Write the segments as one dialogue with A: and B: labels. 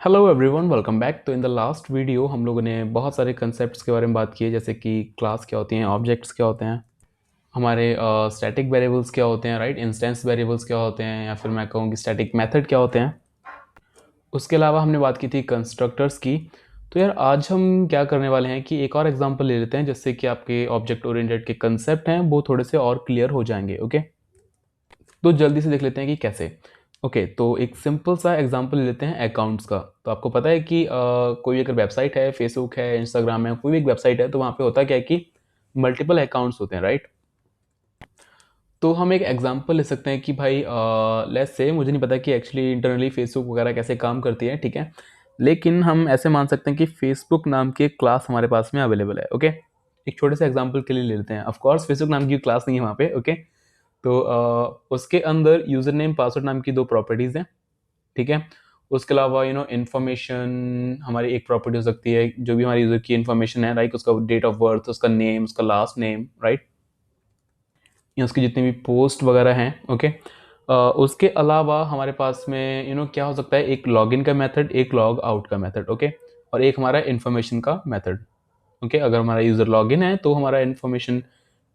A: Hello everyone, welcome back. तो in the last video हम लोगों ने बहुत सारे कंसेप्ट्स के बारे में बात की है, जैसे कि क्लास क्या होती हैं, ऑब्जेक्ट्स क्या होते हैं, हमारे स्टैटिक वेरिएबल्स क्या होते हैं, राइट, इंस्टेंस वेरिएबल्स क्या होते हैं, या फिर मैं कहूँ कि स्टैटिक मेथड क्या होते हैं। उसके अलावा हमने बात की थी कंस्ट्रक्टर्स की। तो यार आज हम क्या करने वाले हैं कि एक और एग्जांपल ले लेते हैं, जिससे कि आपके ऑब्जेक्ट ओरिएंटेड के कंसेप्ट हैं वो थोड़े से और क्लियर हो जाएंगे। ओके, तो जल्दी से देख लेते हैं कि कैसे। ओके, तो एक सिंपल सा एग्जांपल ले लेते हैं अकाउंट्स का। तो आपको पता है कि कोई अगर वेबसाइट है, फेसबुक है, इंस्टाग्राम है, कोई भी एक वेबसाइट है, तो वहाँ पे होता क्या है कि मल्टीपल अकाउंट्स होते हैं, राइट। तो हम एक एग्जांपल ले सकते हैं कि भाई लेट्स से, मुझे नहीं पता कि एक्चुअली इंटरनली फेसबुक वगैरह कैसे काम करती है, ठीक है, लेकिन हम ऐसे मान सकते हैं कि फेसबुक नाम की एक क्लास हमारे पास में अवेलेबल है। ओके, एक छोटे से एग्जांपल के लिए ले लेते हैं। ऑफ कोर्स फेसबुक नाम की क्लास नहीं है वहाँ पे। ओके, तो उसके अंदर यूज़र नेम पासवर्ड नाम की दो प्रॉपर्टीज़ हैं, ठीक है। उसके अलावा इन्फॉर्मेशन हमारी एक प्रॉपर्टी हो सकती है, जो भी हमारे यूज़र की इन्फॉर्मेशन है, लाइक उसका डेट ऑफ बर्थ, उसका नेम, उसका लास्ट नेम, राइट, या उसकी जितनी भी पोस्ट वगैरह हैं। ओके, उसके अलावा हमारे पास में क्या हो सकता है, एक लॉगिन का मेथड, एक लॉग आउट का मेथड। ओके, और एक हमारा इन्फॉर्मेशन का मेथड। ओके, अगर हमारा यूज़र लॉगिन है तो हमारा इन्फॉर्मेशन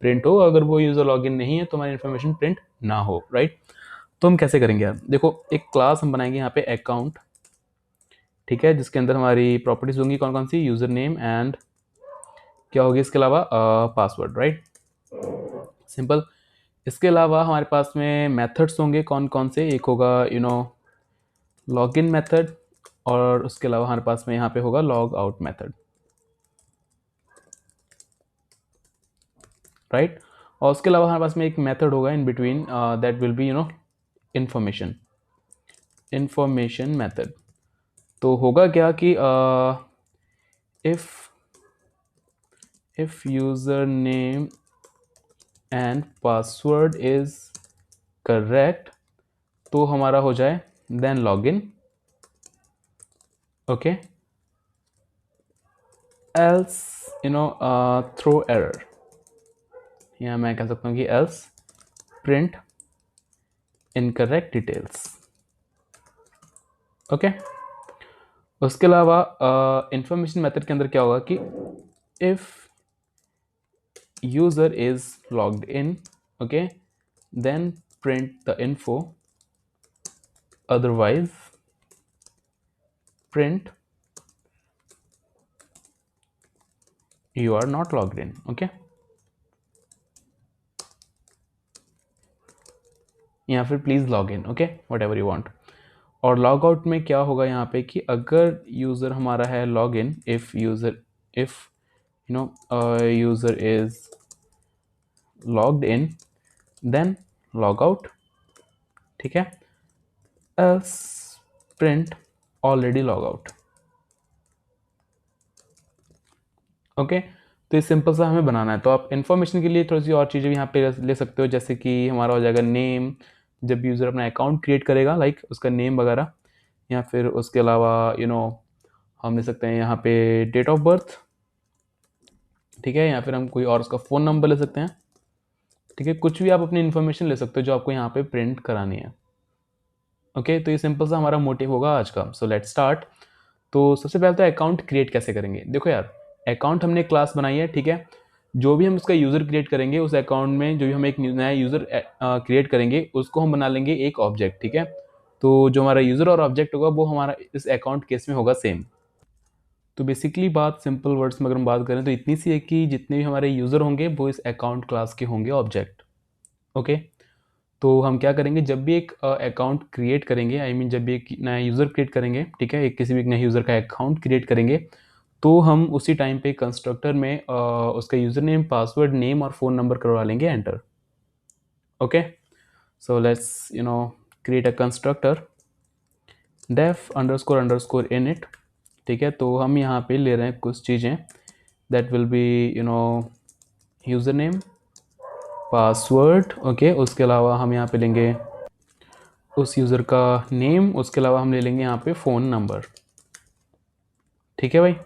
A: प्रिंट हो, अगर वो यूज़र लॉगिन नहीं है तो हमारी इन्फॉर्मेशन प्रिंट ना हो, राइट। तो हम कैसे करेंगे यार, देखो, एक क्लास हम बनाएंगे यहाँ पे अकाउंट, ठीक है, जिसके अंदर हमारी प्रॉपर्टीज होंगी कौन कौन सी, यूज़र नेम एंड क्या होगी इसके अलावा पासवर्ड, राइट, सिंपल। इसके अलावा हमारे पास में मेथड्स होंगे कौन कौन से, एक होगा लॉगिन मेथड, और उसके अलावा हमारे पास में यहाँ पे होगा लॉग आउट मेथड, राइट। और उसके अलावा हमारे पास में एक मेथड होगा in between, that will be information information method. तो होगा क्या कि if user name and password is correct, तो हमारा हो जाए then login. Okay, else throw error, या मैं कह सकता हूँ कि else print incorrect details. Okay, उसके अलावा इंफॉर्मेशन मेथड के अंदर क्या होगा कि if user is logged in, okay, then print the info, otherwise print you are not logged in. Okay, या फिर please log in, okay, what ever you want. और लॉग आउट में क्या होगा यहाँ पे कि अगर यूज़र हमारा है log in, if user is logged in, then log out, ठीक है, else print already log out. Okay, तो ये सिंपल सा हमें बनाना है। तो आप इन्फॉर्मेशन के लिए थोड़ी सी और चीज़ें यहाँ पे ले सकते हो, जैसे कि हमारा हो जाएगा नेम, जब यूज़र अपना अकाउंट क्रिएट करेगा, लाइक उसका नेम वगैरह, या फिर उसके अलावा हम ले सकते हैं यहाँ पे डेट ऑफ बर्थ, ठीक है, या फिर हम कोई और उसका फ़ोन नंबर ले सकते हैं, ठीक है, कुछ भी आप अपनी इन्फॉर्मेशन ले सकते हो जो आपको यहाँ पे प्रिंट करानी है। ओके, तो ये सिंपल सा हमारा मोटिव होगा आज का। So let's start. तो सबसे पहले तो अकाउंट क्रिएट कैसे करेंगे। देखो यार, अकाउंट हमने क्लास बनाई है, ठीक है, जो भी हम उसका यूज़र क्रिएट करेंगे, उस अकाउंट में जो भी हम एक नया यूज़र क्रिएट करेंगे, उसको हम बना लेंगे एक ऑब्जेक्ट, ठीक है। तो जो हमारा यूज़र और ऑब्जेक्ट होगा वो हमारा इस अकाउंट केस में होगा सेम। तो बेसिकली बात सिंपल वर्ड्स में अगर हम बात करें तो इतनी सी है कि जितने भी हमारे यूज़र होंगे वो इस अकाउंट क्लास के होंगे ऑब्जेक्ट। ओके, तो हम क्या करेंगे, जब भी एक अकाउंट क्रिएट करेंगे, आई मीन जब भी एक नया यूज़र क्रिएट करेंगे, ठीक है, एक किसी भी नए यूज़र का अकाउंट क्रिएट करेंगे, तो हम उसी टाइम पे कंस्ट्रक्टर में उसका यूज़र नेम, पासवर्ड, नेम और फ़ोन नंबर करवा लेंगे enter. Okay, so let's create a constructor def underscore underscore init, ठीक है। तो हम यहाँ पे ले रहे हैं कुछ चीज़ें, that will B user name, password, okay. उसके अलावा हम यहाँ पे लेंगे उस यूज़र का नेम, उसके अलावा हम ले लेंगे यहाँ पे फ़ोन नंबर, ठीक है भाई।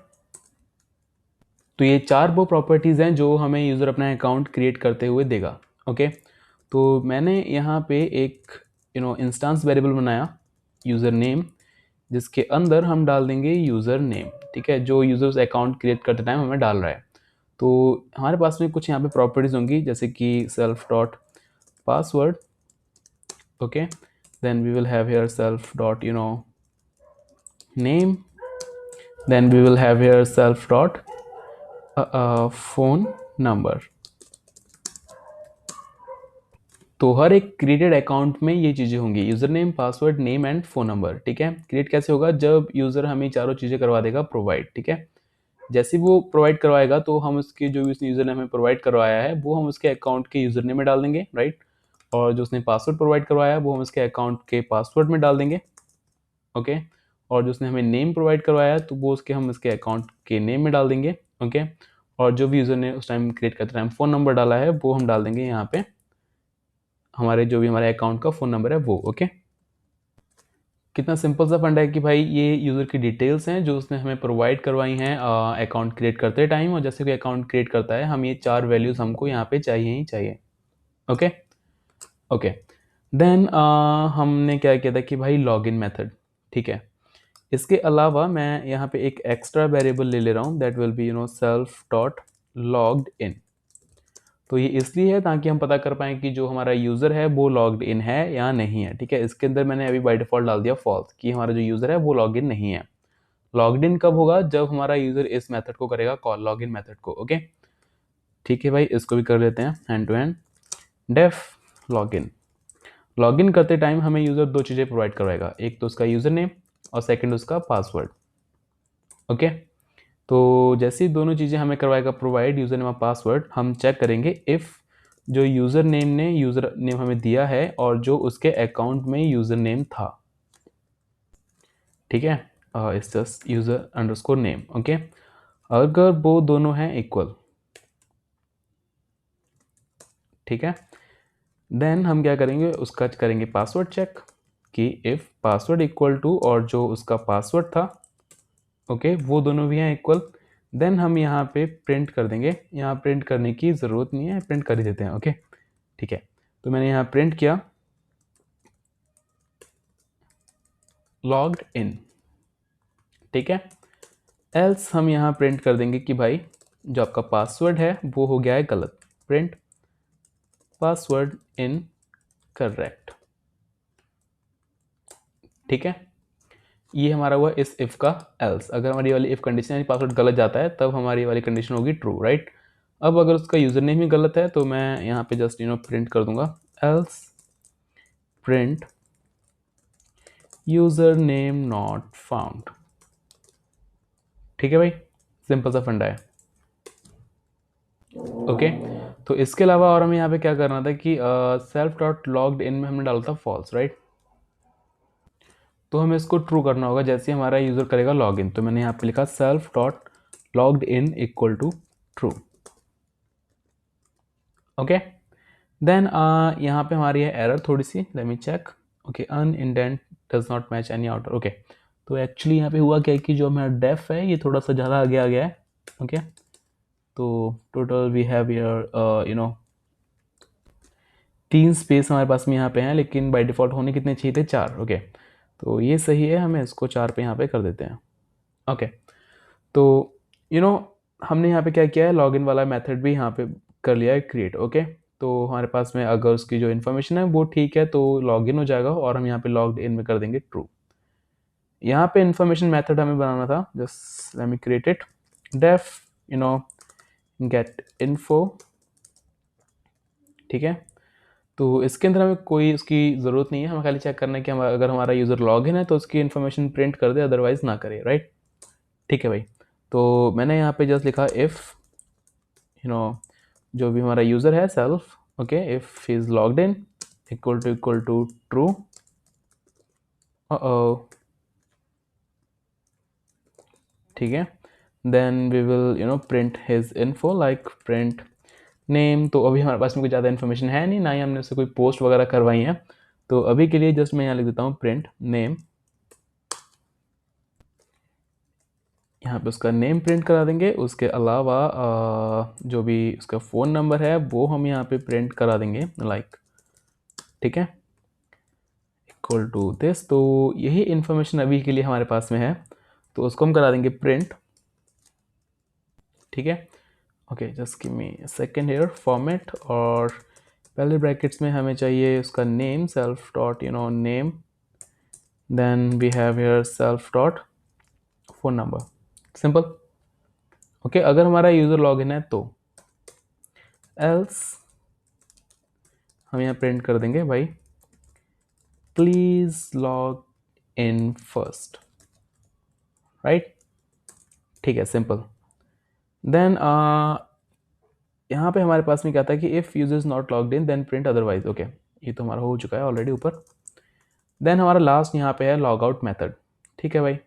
A: तो ये चार वो प्रॉपर्टीज़ हैं जो हमें यूज़र अपना अकाउंट क्रिएट करते हुए देगा। ओके, तो मैंने यहाँ पे एक इंस्टेंस वेरिएबल बनाया यूज़र नेम, जिसके अंदर हम डाल देंगे यूज़र नेम, ठीक है, जो यूज़र्स अकाउंट क्रिएट करते टाइम हमें डाल रहा है। तो हमारे पास में कुछ यहाँ पे प्रॉपर्टीज़ होंगी, जैसे कि self dot password, okay, then we will have here self dot name, then we will have here self dot phone number। तो हर एक क्रिएटेड अकाउंट में ये चीज़ें होंगी, user name, password, name and phone number, ठीक है। क्रिएट कैसे होगा, जब यूज़र हमें चारों चीज़ें करवा देगा प्रोवाइड, ठीक है। जैसे वो प्रोवाइड करवाएगा तो हम उसके जो भी उसने यूज़र ने हमें प्रोवाइड करवाया है वो हम उसके अकाउंट के यूज़र नेम में डाल देंगे, राइट। और जो उसने पासवर्ड प्रोवाइड करवाया है वो हम उसके अकाउंट के पासवर्ड में डाल देंगे, ओके। और जो उसने हमें नेम प्रोवाइड करवाया है तो वो हम उसके अकाउंट के नेम में डाल देंगे, ओके। और जो भी यूज़र ने उस टाइम क्रिएट करते टाइम फ़ोन नंबर डाला है वो हम डाल देंगे यहाँ पे, हमारे जो भी हमारे अकाउंट का फ़ोन नंबर है वो, ओके। कितना सिंपल सा फंडा है कि भाई ये यूज़र की डिटेल्स हैं जो उसने हमें प्रोवाइड करवाई हैं अकाउंट क्रिएट करते टाइम, और जैसे कोई अकाउंट क्रिएट करता है हम ये 4 वैल्यूज़ हमको यहाँ पे चाहिए ही चाहिए, ओके। ओके, देन हमने क्या किया था कि भाई लॉगिन मेथड, ठीक है। इसके अलावा मैं यहाँ पे एक एक्स्ट्रा वेरिएबल ले रहा हूँ, that will be self dot logged इन। तो ये इसलिए है ताकि हम पता कर पाएँ कि जो हमारा यूज़र है वो लॉग्ड इन है या नहीं है, ठीक है। इसके अंदर मैंने अभी बाय डिफ़ॉल्ट डाल दिया फॉल्स, कि हमारा जो यूज़र है वो लॉग इन नहीं है। लॉग्ड इन कब होगा, जब हमारा यूज़र इस मेथड को करेगा कॉल, लॉगिन मेथड को, ओके। ठीक है भाई, इसको भी कर लेते हैं hand to hand, def login. Login करते टाइम हमें यूज़र 2 चीज़ें प्रोवाइड करवाएगा, एक तो उसका यूज़र नेम और सेकंड उसका पासवर्ड, ओके। तो जैसे ही दोनों चीज़ें हमें करवाएगा प्रोवाइड, यूज़र नेम और पासवर्ड, हम चेक करेंगे इफ़ जो यूज़र नेम हमें दिया है और जो उसके अकाउंट में यूज़र नेम था, ठीक है, it's just user underscore name, okay. अगर वो दोनों हैं इक्वल, ठीक है, देन हम क्या करेंगे, उसका करेंगे पासवर्ड चेक, कि इफ़ पासवर्ड इक्वल टू और जो उसका पासवर्ड था, ओके, वो दोनों भी हैं इक्वल, देन हम यहाँ पे प्रिंट कर देंगे। यहाँ प्रिंट करने की ज़रूरत नहीं है, प्रिंट कर ही देते हैं, ओके, ठीक है। तो मैंने यहाँ प्रिंट किया लॉग्ड इन, ठीक है। एल्स हम यहाँ प्रिंट कर देंगे कि भाई जो आपका पासवर्ड है वो हो गया है गलत, प्रिंट पासवर्ड इन करेक्ट, ठीक है। ये हमारा हुआ इस इफ़ का एल्स। अगर हमारी वाली इफ़ कंडीशन यानी पासवर्ड गलत जाता है तब हमारी वाली कंडीशन होगी ट्रू, राइट। अब अगर उसका यूज़र नेम ही गलत है तो मैं यहाँ पे जस्ट प्रिंट कर दूंगा else print user name not found, ठीक है भाई, सिंपल सा फंडा है, ओके। तो इसके अलावा और हमें यहाँ पे क्या करना था कि सेल्फ डॉट लॉग्ड इन में हमने डाला था फॉल्स, राइट। तो हमें इसको ट्रू करना होगा जैसे हमारा यूज़र करेगा लॉगिन। तो मैंने यहाँ पे लिखा self dot logged in equal to true, okay. Then यहाँ पे हमारी है एरर थोड़ी सी, let me check, okay, unindent does not match any outer, okay. तो एक्चुअली यहाँ पे हुआ क्या है कि जो हमारा डेफ है ये थोड़ा सा ज़्यादा आगे आ गया है, ओके। तो total we have here 3 space हमारे पास में यहाँ पे हैं, लेकिन बाय डिफ़ॉल्ट होने कितने चाहिए थे, 4, ओके। तो ये सही है, हमें इसको 4 पे यहाँ पे कर देते हैं, ओके। तो हमने यहाँ पे क्या किया है, लॉगिन वाला मेथड भी यहाँ पे कर लिया है क्रिएट, ओके। तो हमारे पास में अगर उसकी जो इन्फॉर्मेशन है वो ठीक है तो लॉगिन हो जाएगा और हम यहाँ पे लॉग्ड इन में कर देंगे ट्रू। यहाँ पे इन्फॉर्मेशन मेथड हमें बनाना था, just let me create it, def get info, ठीक है। तो इसके अंदर हमें कोई उसकी ज़रूरत नहीं है, हमें खाली चेक करना है कि अगर हमारा यूज़र लॉगिन है तो उसकी इन्फॉर्मेशन प्रिंट कर दे, अदरवाइज़ ना करे, राइट, ठीक है भाई। तो मैंने यहाँ पे जस्ट लिखा इफ़ जो भी हमारा यूज़र है self, okay, if he is logged in equal to true, ठीक है। Then we will print his info like print name. तो अभी हमारे पास में कोई ज़्यादा इन्फॉर्मेशन है नहीं, ना ही हमने उससे कोई पोस्ट वगैरह करवाई है, तो अभी के लिए जस्ट मैं यहाँ लिख देता हूँ प्रिंट नेम, यहाँ पे उसका नेम प्रिंट करा देंगे। उसके अलावा जो भी उसका फ़ोन नंबर है वो हम यहाँ पे प्रिंट करा देंगे, लाइक, ठीक है, इक्वल टू दिस। तो यही इन्फॉर्मेशन अभी के लिए हमारे पास में है, तो उसको हम करा देंगे प्रिंट। ठीक है, okay, just give me second here format, और पहले ब्रैकेट्स में हमें चाहिए उसका name, self dot name, then we have here self dot phone number, simple. Okay, अगर हमारा यूज़र लॉगिन है तो, एल्स हम यहाँ प्रिंट कर देंगे भाई please log in first, right. ठीक है, सिंपल। देन यहाँ पे हमारे पास में क्या था कि if user is not logged in then print otherwise. Okay, ये तो हमारा हो चुका है ऑलरेडी ऊपर। देन हमारा लास्ट यहाँ पे है लॉग आउट मेथड। ठीक है भाई,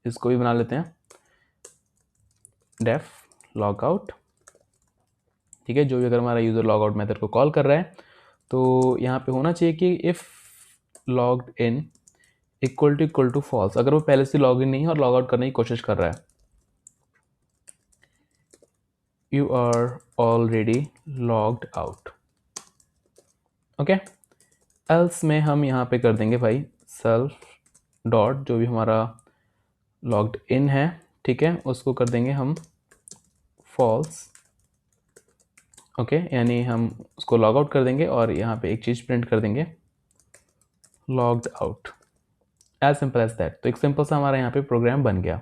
A: इसको भी बना लेते हैं, डेफ लॉग आउट। ठीक है, जो भी अगर हमारा यूज़र लॉग आउट मेथड को कॉल कर रहा है तो यहाँ पे होना चाहिए कि if logged in equal to false, अगर वो पहले से लॉग इन नहीं है और लॉग आउट करने की कोशिश कर रहा है, you are already logged out. Okay, else में हम यहाँ पे कर देंगे भाई सेल्फ डॉट जो भी हमारा लॉग्ड इन है, ठीक है, उसको कर देंगे हम फॉल्स। ओके, यानी हम उसको लॉग आउट कर देंगे और यहाँ पे एक चीज़ प्रिंट कर देंगे logged out, as simple as that. तो एक सिंपल सा हमारा यहाँ पे प्रोग्राम बन गया।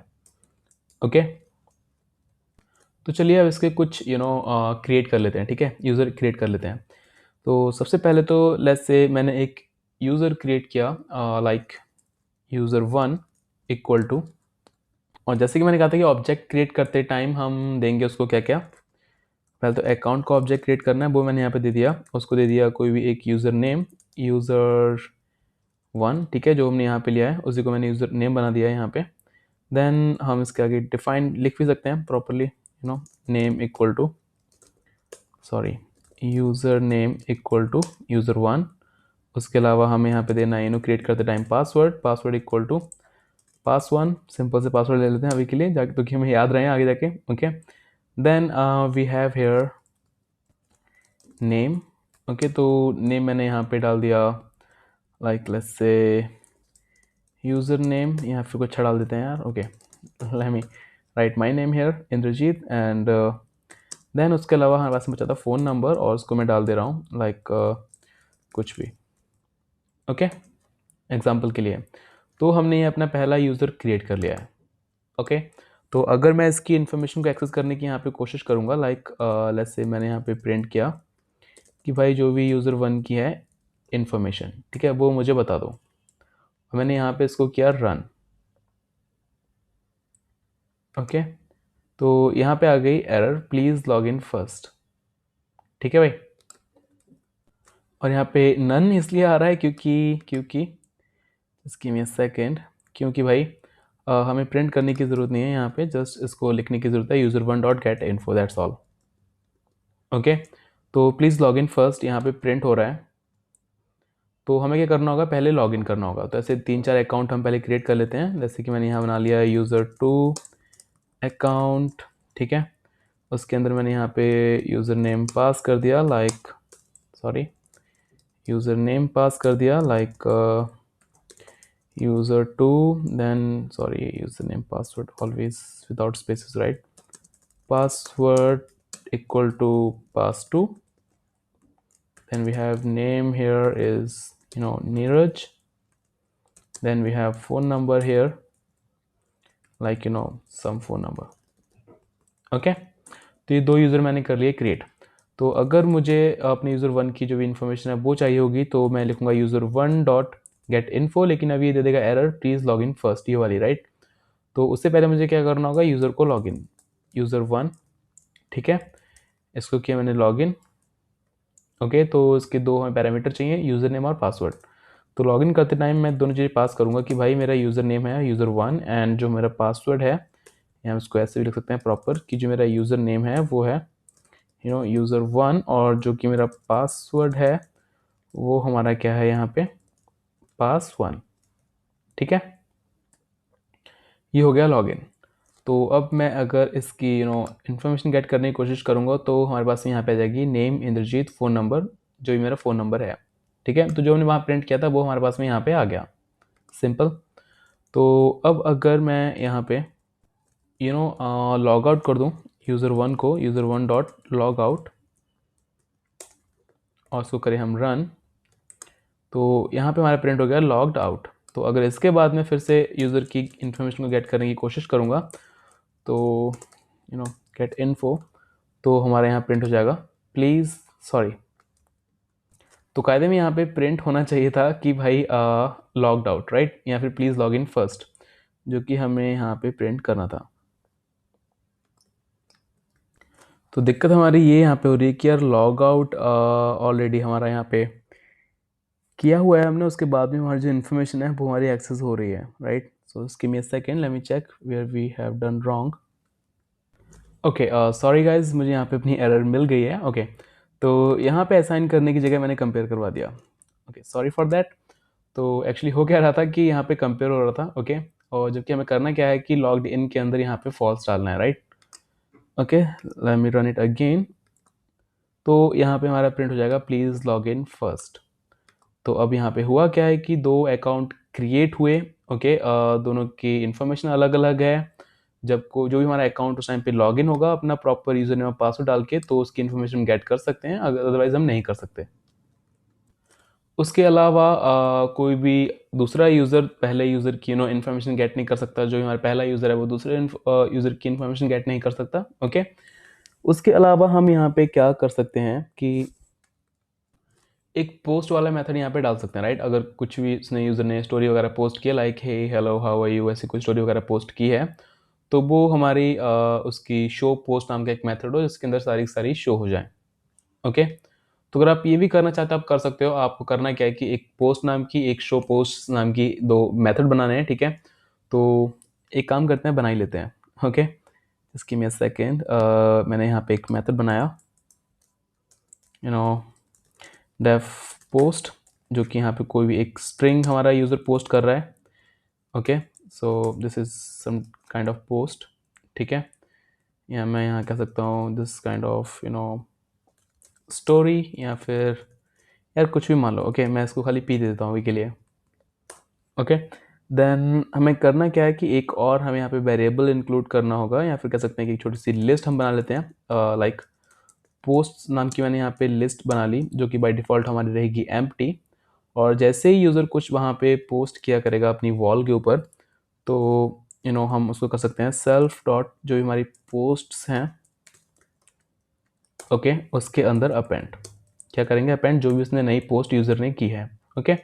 A: ओके, तो चलिए अब इसके कुछ क्रिएट कर लेते हैं। ठीक है, यूज़र क्रिएट कर लेते हैं। तो सबसे पहले तो लेट्स से मैंने एक यूज़र क्रिएट किया लाइक यूज़र 1 इक्वल टू, और जैसे कि मैंने कहा था कि ऑब्जेक्ट क्रिएट करते टाइम हम देंगे उसको क्या क्या, पहले तो अकाउंट का ऑब्जेक्ट क्रिएट करना है, वो मैंने यहाँ पे दे दिया, उसको दे दिया कोई भी एक यूज़र नेम, यूज़र 1, ठीक है, जो हमने यहाँ पे लिया है उसी को मैंने यूज़र नेम बना दिया है यहाँ पे। देन हम इसके आगे डिफाइन लिख भी सकते हैं properly, name equal to, sorry, user name equal to user 1। उसके अलावा हमें यहाँ पे देना है क्रिएट करते time password equal to pass1, simple से पासवर्ड ले लेते हैं अभी के लिए जाके, तो कि हमें याद रहे आगे जाके। Okay, then we have here name. Okay, तो नेम मैंने यहाँ पे डाल दिया like let's say user name, यहाँ पे कुछ डाल देते हैं यार। Okay, let me write my name here Indrajit, and then उसके अलावा हमारे पास में बचा था फ़ोन नंबर, और उसको मैं डाल दे रहा हूँ लाइक कुछ भी। ओके, एग्जाम्पल के लिए। तो हमने ये अपना पहला यूज़र क्रिएट कर लिया है। ओके, तो अगर मैं इसकी इन्फॉर्मेशन को एक्सेस करने की यहाँ पे कोशिश करूँगा लाइक लेट्स से मैंने यहाँ पे प्रिंट किया कि भाई जो भी यूज़र 1 की है इन्फॉर्मेशन, ठीक है, वो मुझे बता दो। मैंने यहाँ पे इसको किया रन। ओके, तो यहाँ पे आ गई error please log in first. ठीक है भाई, और यहाँ पे नन इसलिए आ रहा है क्योंकि इसकी में सेकेंड, क्योंकि भाई हमें प्रिंट करने की ज़रूरत नहीं है यहाँ पे, जस्ट इसको लिखने की ज़रूरत है user 1 dot gate info, that's all. Okay, तो प्लीज़ लॉग इन फर्स्ट यहाँ पे प्रिंट हो रहा है। तो हमें क्या करना होगा, पहले लॉगिन करना होगा। तो ऐसे 3-4 अकाउंट हम पहले क्रिएट कर लेते हैं, जैसे कि मैंने यहाँ बना लिया यूज़र 2 अकाउंट। ठीक है, उसके अंदर मैंने यहाँ पे यूज़र नेम पास कर दिया like, sorry, user name pass कर दिया like user 2, then sorry user name password always without spaces, right, password equal to pass2, then we have name here is Neeraj, then we have phone number here like some phone number. Okay, तो ये 2 user मैंने कर लिए create. तो अगर मुझे अपने user 1 की जो भी इन्फॉर्मेशन है वो चाहिए होगी तो मैं लिखूंगा यूज़र 1 डॉट गेट इन्फो, लेकिन अभी ये दे देगा error please log in first, ये वाली, राइट। तो उससे पहले मुझे क्या करना होगा, यूज़र को लॉग इन, यूज़र 1, ठीक है, इसको किया मैंने लॉग इन। ओके, तो इसके 2 हमें पैरामीटर चाहिए, यूज़र नेम और पासवर्ड। तो लॉगिन करते टाइम मैं दोनों चीज़ें पास करूँगा कि भाई मेरा यूज़र नेम है यूज़र 1, एंड जो मेरा पासवर्ड है, या हम इसको ऐसे भी लिख सकते हैं प्रॉपर कि जो मेरा यूज़र नेम है वो है यूज़र 1, और जो कि मेरा पासवर्ड है वो हमारा क्या है यहाँ पे pass1। ठीक है, ये हो गया लॉगिन। तो अब मैं अगर इसकी इन्फॉर्मेशन गेट करने की कोशिश करूँगा तो हमारे पास यहाँ पे आ जाएगी नेम इंद्रजीत, फ़ोन नंबर जो भी मेरा फ़ोन नंबर है। ठीक है, तो जो हमने वहाँ प्रिंट किया था वो हमारे पास में यहाँ पे आ गया, सिंपल। तो अब अगर मैं यहाँ पे लॉग आउट कर दूँ user1 को, user1 डॉट लॉग आउट, और उसको करें हम रन, तो यहाँ पे हमारा प्रिंट हो गया लॉग्ड आउट। तो अगर इसके बाद में फिर से यूज़र की इन्फॉर्मेशन को गेट करने की कोशिश करूँगा, तो गेट इन्फो, तो हमारे यहाँ प्रिंट हो जाएगा प्लीज़ सॉरी। तो कायदे में यहाँ पे प्रिंट होना चाहिए था कि भाई लॉग्ड आउट, राइट, या फिर प्लीज़ लॉग इन फर्स्ट, जो कि हमें यहाँ पे प्रिंट करना था। तो दिक्कत हमारी ये यहाँ पे हो रही है कि यार लॉग आउट ऑलरेडी हमारा यहाँ पे किया हुआ है हमने, उसके बाद में हमारी जो इन्फॉर्मेशन है वो हमारी एक्सेस हो रही है, right. So give me a second, let me check where we have done wrong. Okay, sorry guys, मुझे यहाँ पे अपनी एरर मिल गई है। ओके तो यहाँ पे असाइन करने की जगह मैंने कंपेयर करवा दिया। Okay sorry for that. तो एक्चुअली हो क्या रहा था कि यहाँ पे कंपेयर हो रहा था, ओके, और जबकि हमें करना क्या है कि लॉग्ड इन के अंदर यहाँ पे फॉल्स डालना है, right. Okay let me run it again. तो यहाँ पे हमारा प्रिंट हो जाएगा प्लीज़ लॉग इन फर्स्ट। तो अब यहाँ पे हुआ क्या है कि दो अकाउंट क्रिएट हुए, ओके, दोनों की इन्फॉर्मेशन अलग अलग है। जब को जो भी हमारा अकाउंट उस टाइम पे लॉगिन होगा अपना प्रॉपर यूज़र नेम और पासवर्ड डाल के, तो उसकी इन्फॉर्मेशन गेट कर सकते हैं, अदरवाइज हम नहीं कर सकते। उसके अलावा कोई भी दूसरा यूज़र पहले यूज़र की इन्फॉर्मेशन गेट नहीं कर सकता। जो हमारा पहला यूज़र है वो दूसरे यूज़र की इन्फॉर्मेशन गेट नहीं कर सकता, ओके। उसके अलावा हम यहाँ पे क्या कर सकते हैं कि एक पोस्ट वाला मेथड यहाँ पे डाल सकते हैं, राइट। अगर कुछ भी उसने यूज़र ने स्टोरी वगैरह पोस्ट किया, like hey hello how are you, ऐसी कोई स्टोरी वगैरह पोस्ट की है, तो वो हमारी उसकी शो पोस्ट नाम का एक मेथड हो जिसके अंदर सारी सारी शो हो जाए, ओके। तो अगर आप ये भी करना चाहते हो आप कर सकते हो। आपको करना क्या है कि एक पोस्ट नाम की, एक शो पोस्ट नाम की दो मेथड बनाने हैं, ठीक है। तो एक काम करते हैं, बना ही लेते हैं, okay. Just give me a second. मैंने यहाँ पे एक मेथड बनाया, डेफ पोस्ट, जो कि यहाँ पे कोई भी एक स्ट्रिंग हमारा यूज़र पोस्ट कर रहा है, okay. So this is some kind of post, ठीक है। या मैं यहाँ कह सकता हूँ दिस काइंड ऑफ स्टोरी, या फिर यार कुछ भी मान लो, ओके। मैं इसको खाली पी दे देता हूँ अभी के लिए, ओके। देन हमें करना क्या है कि एक और हमें यहाँ पे वेरिएबल इंक्लूड करना होगा, या फिर कह सकते हैं कि एक छोटी सी लिस्ट हम बना लेते हैं। लाइक पोस्ट नाम की मैंने यहाँ पे लिस्ट बना ली, जो कि बाय डिफ़ॉल्ट हमारी रहेगी एम्प्टी। और जैसे ही यूज़र कुछ वहाँ पे पोस्ट किया करेगा अपनी वॉल के ऊपर, तो हम उसको कर सकते हैं सेल्फ डॉट जो भी हमारी पोस्ट्स हैं, ओके, उसके अंदर अपेंड। क्या करेंगे, अपेंड जो भी उसने नई पोस्ट यूज़र ने की है, ओके।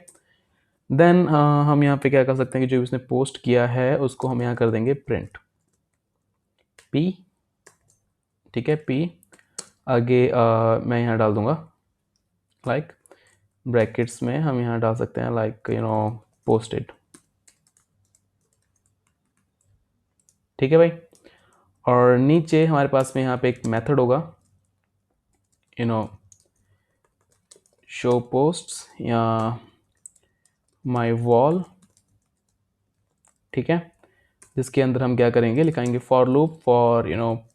A: देन हम यहाँ पे क्या कर सकते हैं कि जो भी उसने पोस्ट किया है उसको हम यहाँ कर देंगे प्रिंट पी, ठीक है, पी। आगे मैं यहाँ डाल दूंगा लाइक ब्रैकेट्स में हम यहाँ डाल सकते हैं लाइक पोस्टेड, ठीक है भाई। और नीचे हमारे पास में यहाँ पे एक मेथड होगा शो पोस्ट्स या माय वॉल, ठीक है, जिसके अंदर हम क्या करेंगे, लिखाएंगे for loop for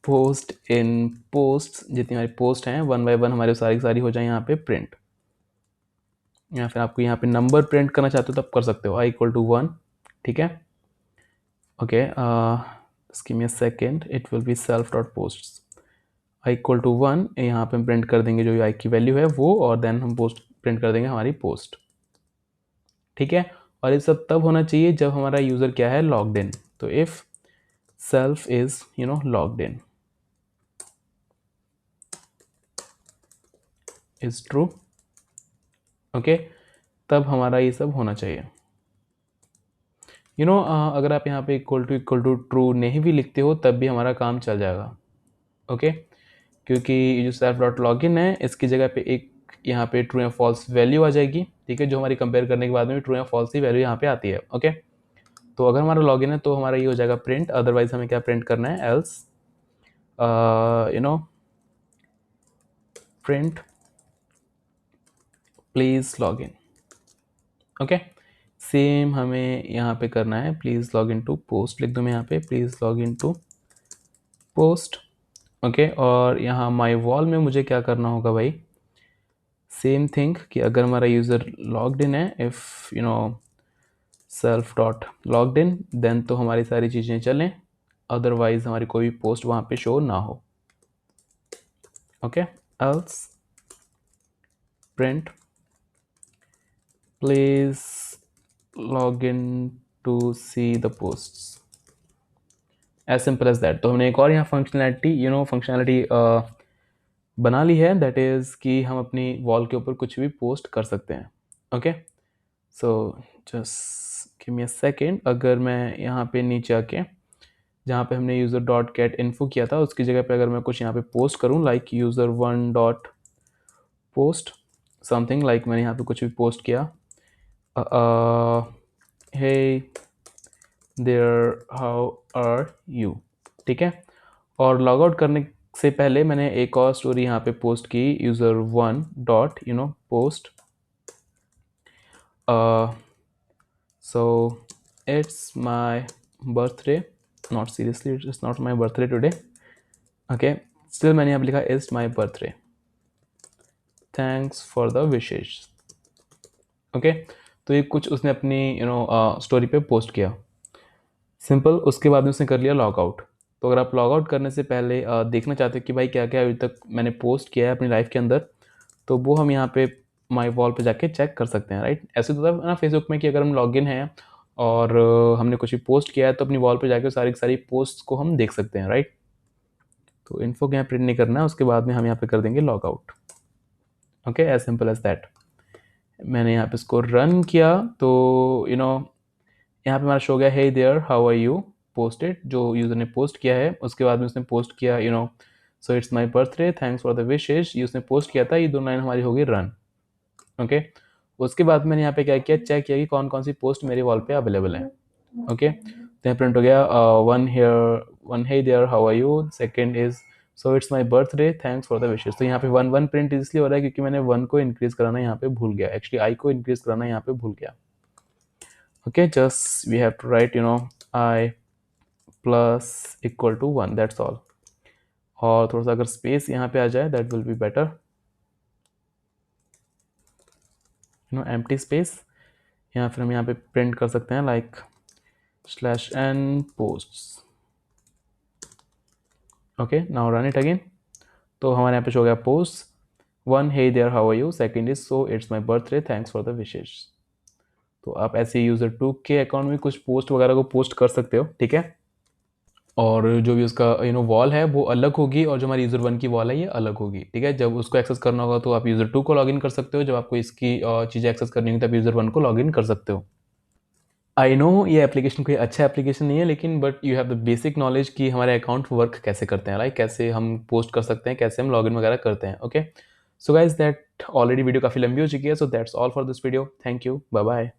A: post in post, जितनी हमारी पोस्ट हैं वन बाय वन हमारी सारी सारी हो जाए यहाँ पे प्रिंट। या फिर आपको यहाँ पे नंबर प्रिंट करना चाहते हो तो आप कर सकते हो i=1, ठीक है, okay. Give me a second, it will be self dot post i=1। यहाँ पे हम प्रिंट कर देंगे जो i की वैल्यू है वो, और देन हम पोस्ट प्रिंट कर देंगे हमारी पोस्ट, ठीक है। और ये सब तब होना चाहिए जब हमारा यूज़र क्या है, लॉग्ड इन। तो if self is logged in is true, okay, तब हमारा ये सब होना चाहिए। अगर आप यहाँ पे इक्वल टू ट्रू नहीं भी लिखते हो तब भी हमारा काम चल जाएगा, ओके। क्योंकि ये जो सेल्फ डॉट लॉग इन है इसकी जगह पे एक यहाँ पे ट्रू या फॉल्स वैल्यू आ जाएगी, ठीक है, जो हमारी कंपेयर करने के बाद में ट्रू या फॉल्स की वैल्यू यहाँ पे आती है, ओके। तो अगर हमारा लॉगिन है तो हमारा ये हो जाएगा प्रिंट, अदरवाइज हमें क्या प्रिंट करना है, else print please log in, okay. Same हमें यहाँ पे करना है please log in to post, लिख दूँ मैं यहाँ पे please log in to post, okay. और यहाँ माई वॉल में मुझे क्या करना होगा भाई, सेम थिंग कि अगर हमारा यूज़र लॉग्ड इन है, if you know self dot logged in, then तो हमारी सारी चीज़ें चलें, अदरवाइज हमारी कोई भी पोस्ट वहाँ पे शो ना हो। Okay, else print please log in to see the posts, as simple as that. तो हमने एक और यहाँ फंक्शनैलिटी बना ली है, दैट इज़ कि हम अपनी वॉल के ऊपर कुछ भी पोस्ट कर सकते हैं। Okay, so just give me a second. अगर मैं यहाँ पे नीचे आके जहाँ पे हमने यूज़र डॉट गेट इन्फो किया था उसकी जगह पे अगर मैं कुछ यहाँ पे पोस्ट करूँ, like user one dot post something, like मैंने यहाँ पे कुछ भी पोस्ट किया, hey there how are you, ठीक है। और लॉग आउट करने से पहले मैंने एक और स्टोरी यहाँ पे पोस्ट की, user one dot post, so it's my birthday, not seriously, it's not my birthday today, okay, still मैंने यहाँ पे लिखा it's my birthday, thanks for the wishes, okay। तो ये कुछ उसने अपनी स्टोरी पे पोस्ट किया, सिंपल। उसके बाद में उसने कर लिया लॉग आउट। तो अगर आप लॉग आउट करने से पहले देखना चाहते हो कि भाई क्या क्या अभी तक मैंने पोस्ट किया है अपनी लाइफ के अंदर, तो वो हम यहाँ पे माई वॉल पे जाके चेक कर सकते हैं, राइट। ऐसे तो था ना फेसबुक में कि अगर हम लॉग इन हैं और हमने कुछ भी पोस्ट किया है तो अपनी वॉल पे जाके सारी की सारी पोस्ट को हम देख सकते हैं, राइट। तो इन्फो यहाँ प्रिंट नहीं करना है, उसके बाद में हम यहाँ पे कर देंगे log out. Okay, as simple as that. मैंने यहाँ पे इसको रन किया तो यहाँ पे हमारा शो गया hey there how are you posted, जो यूज़र ने पोस्ट किया है। उसके बाद में उसने पोस्ट किया so it's my birthday, thanks for the wishes, ये उसने पोस्ट किया था। ये दोनों लाइन हमारी हो गई रन। ओके, उसके बाद मैंने यहाँ पे क्या किया, चेक किया कि कौन कौन सी पोस्ट मेरे वॉल पे अवेलेबल है। ओके, तो यहाँ प्रिंट हो गया one hey there how are you, second is so it's my birthday, thanks for the wishes. तो यहाँ पे वन वन प्रिंट इसलिए हो रहा है क्योंकि मैंने वन को इंक्रीज कराना यहाँ पे भूल गया, एक्चुअली आई को इंक्रीज कराना यहाँ पे भूल गया। Okay, just we have to write i plus equal to one, that's all. और थोड़ा सा अगर स्पेस यहाँ पे आ जाए that will be better, empty space. या फिर हम यहाँ पे प्रिंट कर सकते हैं like /n posts। Okay, now run it again. तो हमारे यहाँ पे शो गया post one hey there how are you, second is so it's my birthday, thanks for the wishes. तो आप ऐसे यूज़र टू के अकाउंट में कुछ पोस्ट वगैरह को पोस्ट कर सकते हो, ठीक है। और जो भी उसका वॉल है वो अलग होगी और जो हमारी यूज़र वन की वॉल है ये अलग होगी, ठीक है। जब उसको एक्सेस करना होगा तो आप यूज़र टू को लॉगिन कर सकते हो, जब आपको इसकी चीज़ें एक्सेस करनी होगी तब यूज़र वन को लॉगिन कर सकते हो। आई नो ये एप्लीकेशन कोई अच्छा एप्लीकेशन नहीं है, लेकिन but you have the basic knowledge कि हमारे अकाउंट वर्क कैसे करते हैं, राइट। कैसे हम पोस्ट कर सकते हैं, कैसे हम लॉगिन वगैरह करते हैं। Okay, so guys that already video काफ़ी लंबी हो चुकी है, so that's all for this video. Thank you, bye bye.